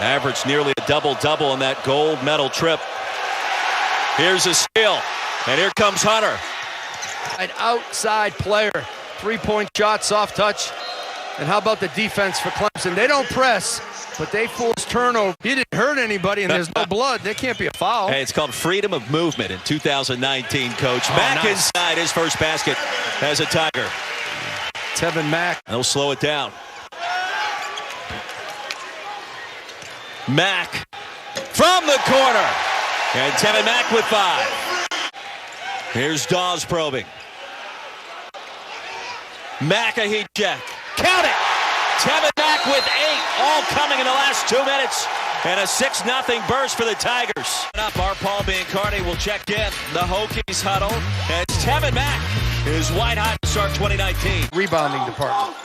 Averaged nearly a double-double in that gold medal trip. Here's a steal, and here comes Hunter. An outside player, three-point shot, soft touch. And how about the defense for Clemson? They don't press, but they force turnover. He didn't hurt anybody, and there's no blood. There can't be a foul. Hey, it's called freedom of movement in 2019, Coach. Mack nice. inside his first basket as a Tiger. Tevin Mack. They'll slow it down. Mack from the corner. And Tevin Mack with 5. Here's Dawes probing. Mack a heat check. Count it! Tevin Mack with 8, all coming in the last 2 minutes. And a 6-0 burst for the Tigers. Our Paul Biancardi will check in. The Hokies huddle. And Tevin Mack is white hot to start 2019. Rebounding department.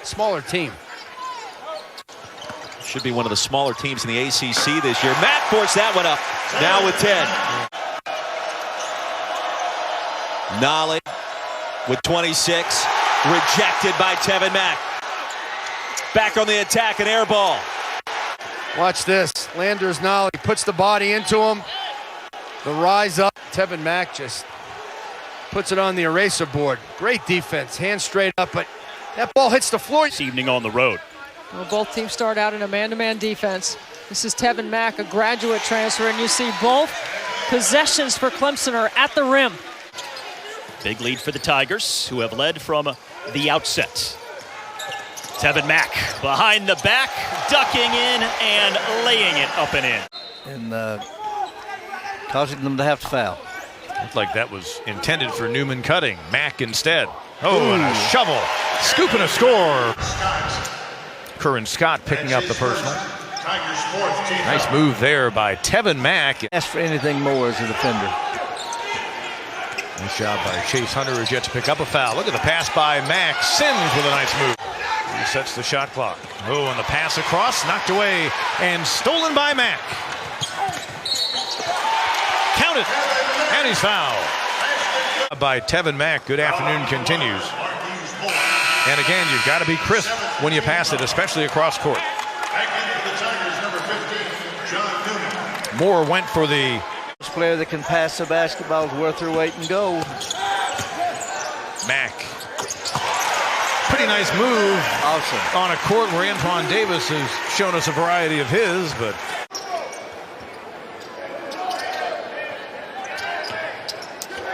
Smaller team. Should be one of the smaller teams in the ACC this year. Mack forced that one up. Now with 10. Nolly with 26. Rejected by Tevin Mack. Back on the attack, an air ball. Watch this. Landers Nolly puts the body into him. The rise up. Tevin Mack just puts it on the eraser board. Great defense. Hands straight up, but that ball hits the floor. This evening on the road. Well, both teams start out in a man-to-man defense. This is Tevin Mack, a graduate transfer, and you see both possessions for Clemson are at the rim. Big lead for the Tigers, who have led from the outset. Tevin Mack behind the back, ducking in and laying it up and in. And causing them to have to foul. Looked like that was intended for Newman cutting. Mack instead. Oh, and a shovel. Scoop and a score. Curran Scott picking up the personal. Nice move there by Tevin Mack. Ask for anything more as a defender. Nice job by Chase Hunter, who's yet to pick up a foul. Look at the pass by Mack. Sims with a nice move. He sets the shot clock. Oh, and the pass across, knocked away and stolen by Mack. Count it, and he's fouled. By Tevin Mack. Good afternoon continues. And again, you've got to be crisp when you pass it, especially across court. Moore went for the player that can pass the basketball is worth their weight in gold. Mack. Pretty nice move. Awesome. On a court where Antoine Davis has shown us a variety of his, but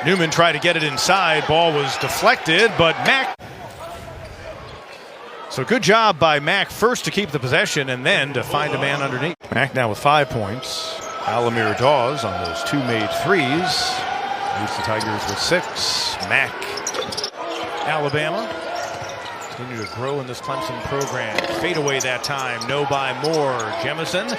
Newman tried to get it inside. Ball was deflected, but Mack. So good job by Mack first to keep the possession and then to find a man underneath. Mack now with 5 points. Alamir Dawes on those 2 made threes. Leads the Tigers with 6. Mack. Alabama continue to grow in this Clemson program. Fade away that time. No by Moore. Jemison.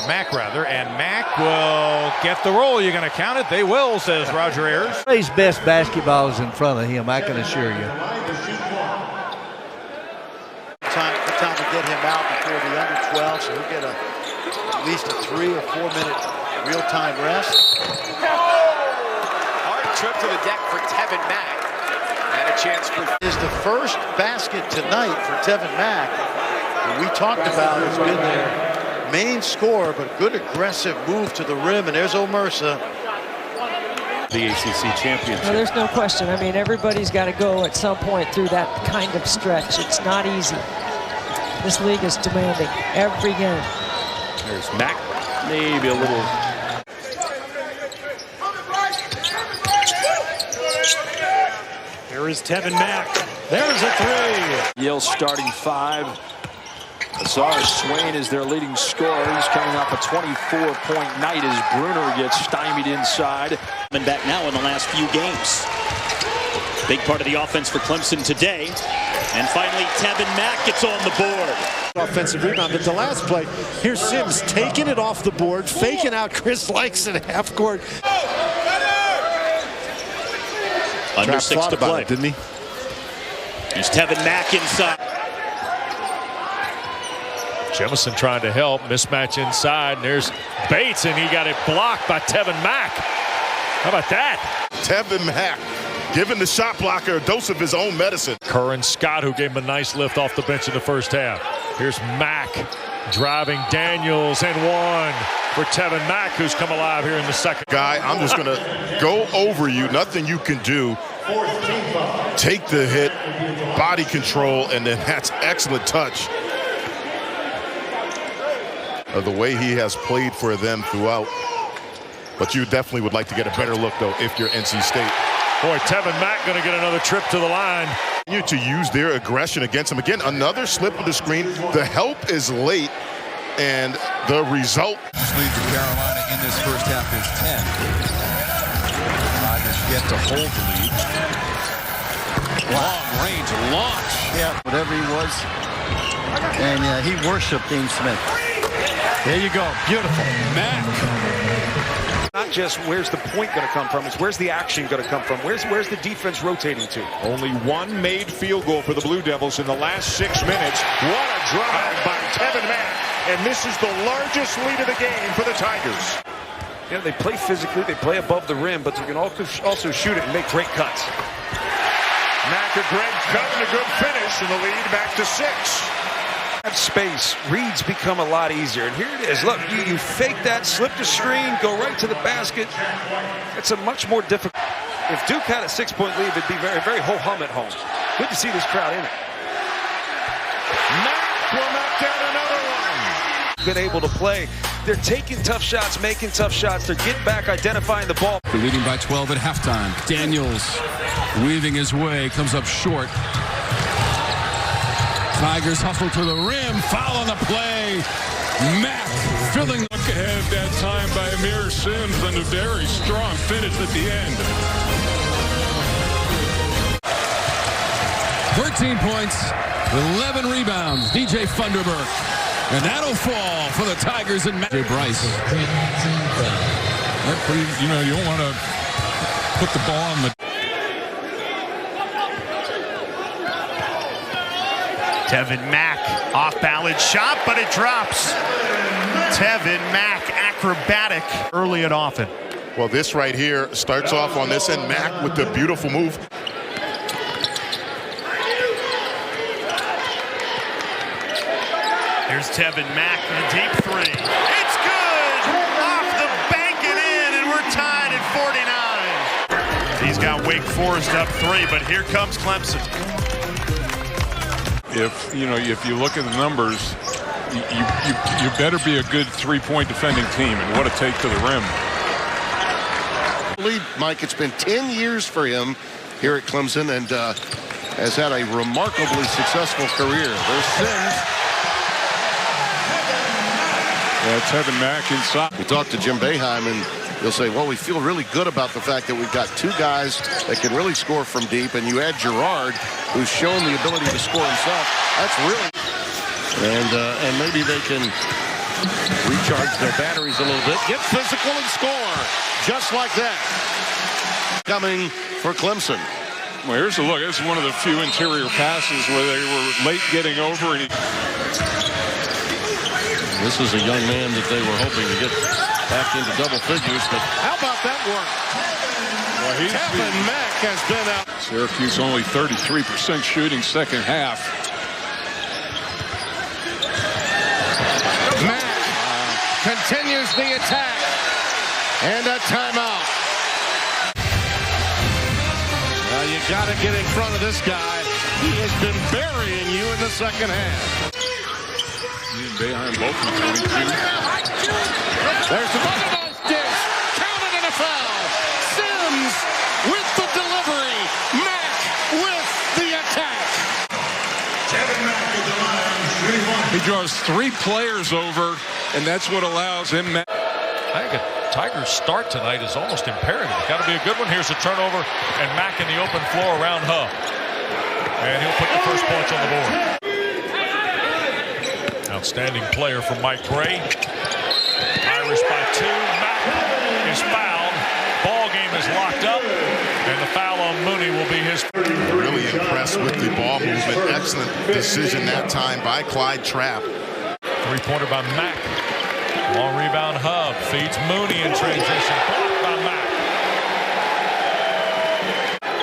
Mack rather. And Mack will get the roll. You're going to count it? They will, says Roger Ayers. His best basketball is in front of him, I can assure you. Time to get him out before the under 12, so he'll get at least a 3 or 4 minute real-time rest. Hard trip to the deck for Tevin Mack. And a chance for... Is the first basket tonight for Tevin Mack. And we talked about has been their main scorer, but good aggressive move to the rim. And there's Omersa. The ACC championship. Well, there's no question. I mean, everybody's got to go at some point through that kind of stretch. It's not easy. This league is demanding every game. There's Mack, maybe a little. Here is Tevin Mack. There's a 3. Yale's starting 5. Azar Swain is their leading scorer. He's coming off a 24-point night as Bruner gets stymied inside. And back now in the last few games. Big part of the offense for Clemson today. And finally, Tevin Mack gets on the board. Offensive rebound, but the last play, here's Sims taking it off the board, faking out Chris Likes at half court. Under 6 to play. Didn't he? Here's Tevin Mack inside. Jemison trying to help. Mismatch inside. And there's Bates, and he got it blocked by Tevin Mack. How about that? Tevin Mack giving the shot blocker a dose of his own medicine. Curran Scott, who gave him a nice lift off the bench in the first half. Here's Mack driving Daniels and one for Tevin Mack, who's come alive here in the second. Guy, I'm just going to go over you. Nothing you can do. Take the hit, body control, and then that's excellent touch of the way he has played for them throughout. But you definitely would like to get a better look, though, if you're NC State. Boy, Tevin Mack going to get another trip to the line. You to use their aggression against him. Again, another slip of the screen. The help is late, and the result. Lead for Carolina in this first half is 10. Tigers yet to hold the lead. Long range launch. Yeah, whatever he was. And he worshipped Dean Smith. There you go. Beautiful. Mack. Not just where's the point going to come from, it's where's the action going to come from. Where's the defense rotating to? Only one made field goal for the Blue Devils in the last 6 minutes. What a drive by Tevin Mack. And this is the largest lead of the game for the Tigers. Yeah, they play physically, they play above the rim, but they can also shoot it and make great cuts. Mack, a great cut and a good finish, and the lead back to 6. Have space, reads become a lot easier. And here it is. Look, you fake that, slip the screen, go right to the basket. It's a much more difficult. If Duke had a 6-point lead, it'd be very, very ho-hum at home. Good to see this crowd in it. Mack will knock down another one. Been able to play. They're taking tough shots, making tough shots. They're getting back, identifying the ball. They're leading by 12 at halftime. Daniels weaving his way, comes up short. Tigers hustle to the rim, foul on the play. Mack filling. Look ahead that time by Amir Sims and a very strong finish at the end. 13 points, 11 rebounds, DJ Funderburk. And that'll fall for the Tigers and Mack. Bryce. You know, you don't want to put the ball on the... Tevin Mack, off-balance shot, but it drops. Tevin Mack, acrobatic early and often. Well, this right here starts off on this end. Mack with the beautiful move. Here's Tevin Mack, a deep three. It's good! Off the bank and in, and we're tied at 49. He's got Wake Forest up 3, but here comes Clemson. If you look at the numbers, you better be a good three-point defending team, and what a take to the rim. Mike, it's been 10 years for him here at Clemson, and has had a remarkably successful career. There's Sims. Tevin Mack inside. We talked to Jim Boeheim, and he'll say, well, we feel really good about the fact that we've got two guys that can really score from deep, and you add Gerard, who's shown the ability to score himself. That's really... And maybe they can recharge their batteries a little bit, get physical and score, just like that. Coming for Clemson. Well, here's a look. This is one of the few interior passes where they were late getting over, and this is a young man that they were hoping to get back into double figures, but how about that work? Well, Tevin Mack has been out. Syracuse only 33% shooting second half. Mack continues the attack, and a timeout. Well, you got to get in front of this guy. He has been burying you in the second half. Boeheim both from 22. There's the button dish. Counted in a foul. Sims with the delivery. Mack with the attack. He draws 3 players over, and that's what allows him. I think a Tigers start tonight is almost imperative. Got to be a good one. Here's a turnover, and Mack in the open floor around Hub. And he'll put the first points on the board. Outstanding player from Mike Gray. Irish by 2. Mack is fouled. Ball game is locked up. And the foul on Mooney will be his. Really impressed with the ball movement. Excellent decision that time by Clyde Trapp. Three-pointer by Mack. Long rebound Hub. Feeds Mooney in transition. Blocked by Mack.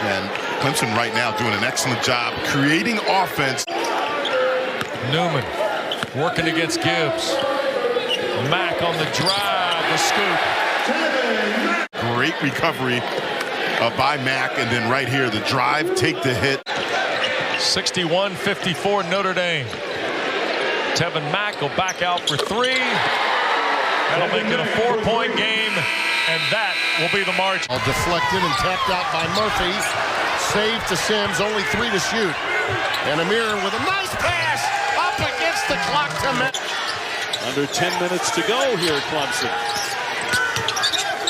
And Clemson right now doing an excellent job creating offense. Newman working against Gibbs. Mack on the drive, the scoop. Great recovery by Mack, and then right here, the drive, take the hit. 61-54 Notre Dame. Tevin Mack will back out for three. That'll make it a 4-point game, and that will be the margin. All deflected and tapped out by Murphy. Save to Sims, only 3 to shoot. And Amir with a nice pass up against the clock to Mack. Under 10 minutes to go here at Clemson.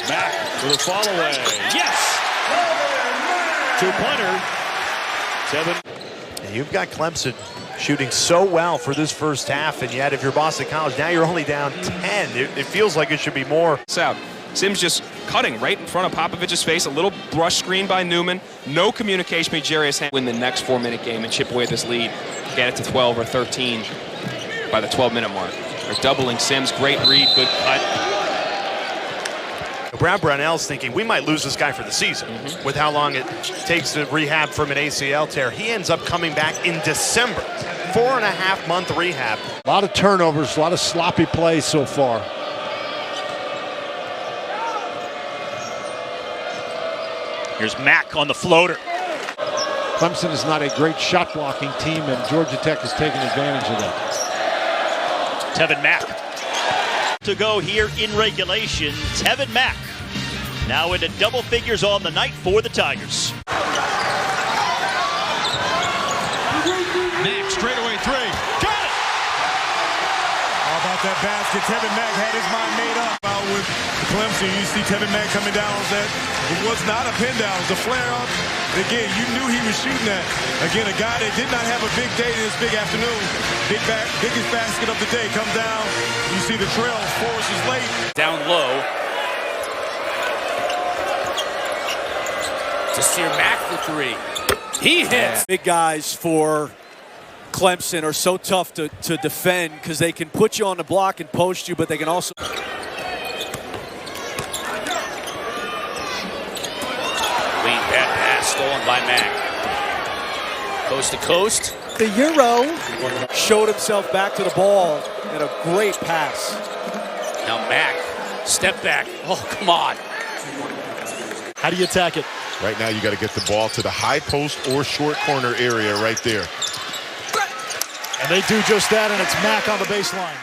Mack with a fall away. Yes! Two-pointer. Tevin. You've got Clemson shooting so well for this first half, and yet if you're Boston College, now you're only down 10. It feels like it should be more. Sims just cutting right in front of Popovich's face. A little brush screen by Newman. No communication between Jarius Hand. Win the next 4-minute game and chip away at this lead. Get it to 12 or 13 by the 12-minute mark. They're doubling Sims. Great read, good cut. Brad Brownell's thinking we might lose this guy for the season with how long it takes to rehab from an ACL tear. He ends up coming back in December. 4.5-month rehab. A lot of turnovers, a lot of sloppy plays so far. Here's Mack on the floater. Clemson is not a great shot blocking team, and Georgia Tech has taken advantage of that. Tevin Mack to go here in regulation. Tevin Mack now into double figures on the night for the Tigers. Mack straightaway three. Got it! How about that basket? Tevin Mack had his mind made up. Out with Clemson, you see Tevin Mack coming down on that. It was not a pin down, it was a flare up. Again, you knew he was shooting that. Again, a guy that did not have a big day this big afternoon. Biggest basket of the day comes down. You see the trail. Forrest is late. Down low. To steer Mack for three. He hits. Big guys for Clemson are so tough to defend because they can put you on the block and post you, but they can also. Lead that pass stolen by Mack. Coast to coast. The Euro showed himself back to the ball and a great pass. Now Mack, step back. Oh, come on. How do you attack it? Right now, you got to get the ball to the high post or short corner area right there. And they do just that, and it's Mack on the baseline.